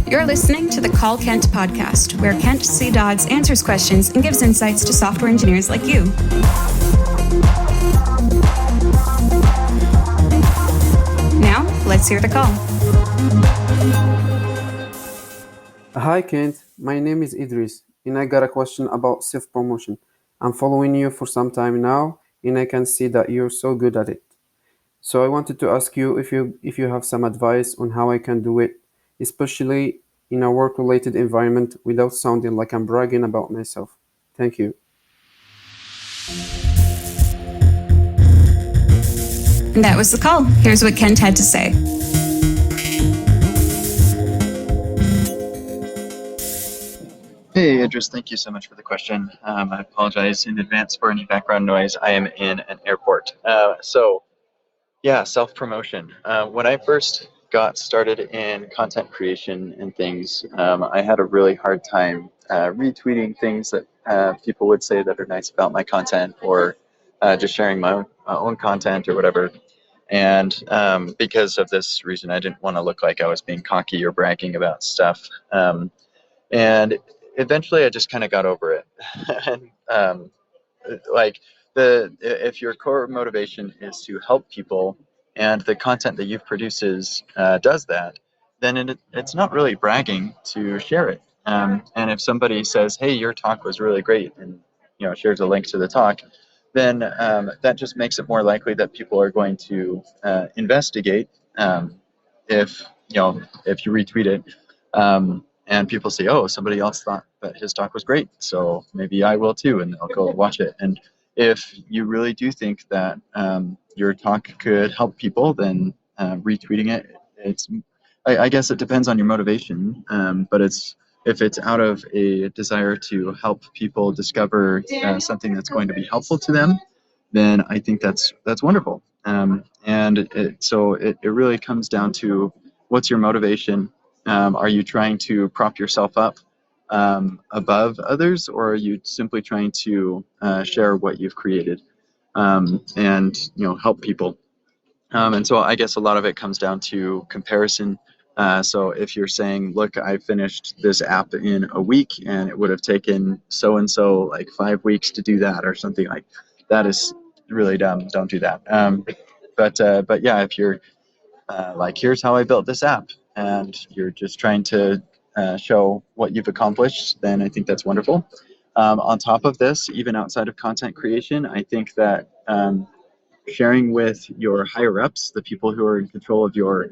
You're listening to the Call Kent podcast, where Kent C. Dodds answers questions and gives insights to software engineers like you. Now, let's hear the call. Hi Kent, my name is Idris, and I got a question about self-promotion. I'm following you for some time now, and I can see that you're so good at it. So I wanted to ask you if you have some advice on how I can do it, especially in a work-related environment without sounding like I'm bragging about myself. Thank you. And that was the call. Here's what Kent had to say. Hey, Idris, thank you so much for the question. I apologize in advance for any background noise. I am in an airport. Self-promotion. When I first got started in content creation and things, I had a really hard time retweeting things that people would say that are nice about my content, or just sharing my own content or whatever. And because of this reason, I didn't want to look like I was being cocky or bragging about stuff. And eventually I just kind of got over it. And if your core motivation is to help people, and the content that you've produces does that, then it's not really bragging to share it. And if somebody says, hey, your talk was really great, and shares a link to the talk, then that just makes it more likely that people are going to investigate if you retweet it. And people say, oh, somebody else thought that his talk was great, so maybe I will too, and I'll go watch it. And if you really do think that your talk could help people, then retweeting it, I guess it depends on your motivation, but if it's out of a desire to help people discover something that's going to be helpful to them, then I think that's wonderful. So it really comes down to, what's your motivation? Are you trying to prop yourself up above others, or are you simply trying to share what you've created and help people? And so I guess a lot of it comes down to comparison. So if you're saying, look, I finished this app in a week, and it would have taken so-and-so like 5 weeks to do that, or something like that, is really dumb. Don't do that. But yeah, if you're like, here's how I built this app, and you're just trying to show what you've accomplished, then I think that's wonderful. On top of this, even outside of content creation, I think that sharing with your higher ups, the people who are in control of your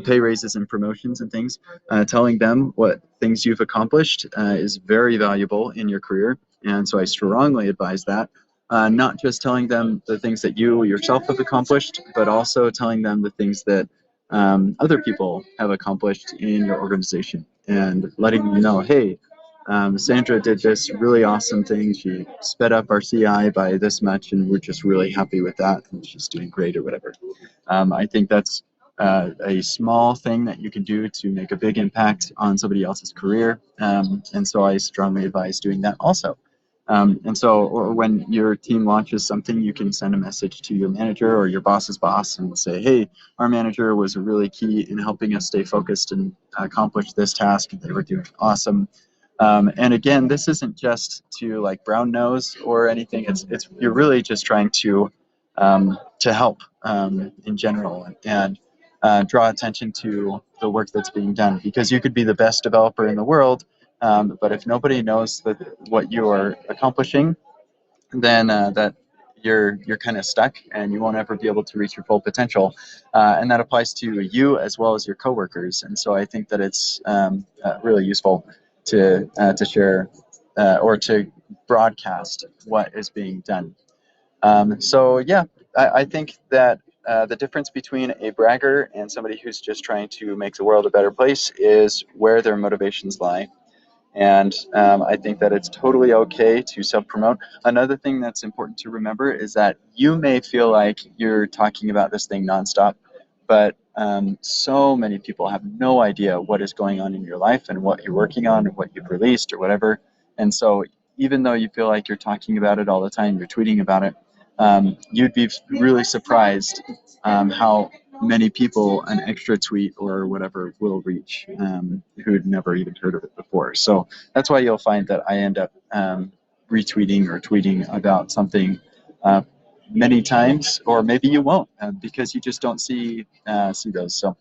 pay raises and promotions and things, telling them what things you've accomplished is very valuable in your career. And so I strongly advise that. Not just telling them the things that you yourself have accomplished, but also telling them the things that other people have accomplished in your organization, and letting them know, hey, Sandra did this really awesome thing. She sped up our CI by this much, and we're just really happy with that, and she's doing great, or whatever. I think that's a small thing that you can do to make a big impact on somebody else's career, and so I strongly advise doing that also. And so when your team launches something, you can send a message to your manager or your boss's boss and say, hey, our manager was really key in helping us stay focused and accomplish this task. They were doing awesome. And again, this isn't just to like brown nose or anything. It's you're really just trying to help in general, and draw attention to the work that's being done, because you could be the best developer in the world, but if nobody knows what you are accomplishing, then that you're kind of stuck, and you won't ever be able to reach your full potential. And that applies to you as well as your coworkers. And so I think that it's really useful to share or to broadcast what is being done. I think that the difference between a bragger and somebody who's just trying to make the world a better place is where their motivations lie. And I think that it's totally okay to self-promote. Another thing that's important to remember is that you may feel like you're talking about this thing nonstop, but so many people have no idea what is going on in your life and what you're working on and what you've released or whatever. And so even though you feel like you're talking about it all the time, you're tweeting about it, you'd be really surprised how many people an extra tweet or whatever will reach who'd never even heard of it before. So that's why you'll find that I end up retweeting or tweeting about something many times, or maybe you won't because you just don't see those. So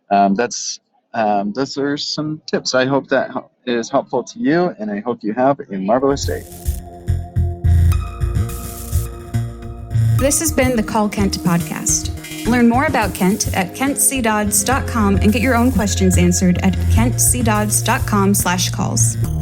those are some tips. I hope that is helpful to you, and I hope you have a marvelous day. This has been the Call Kent podcast. Learn more about Kent at kentcdodds.com and get your own questions answered at kentcdodds.com/calls.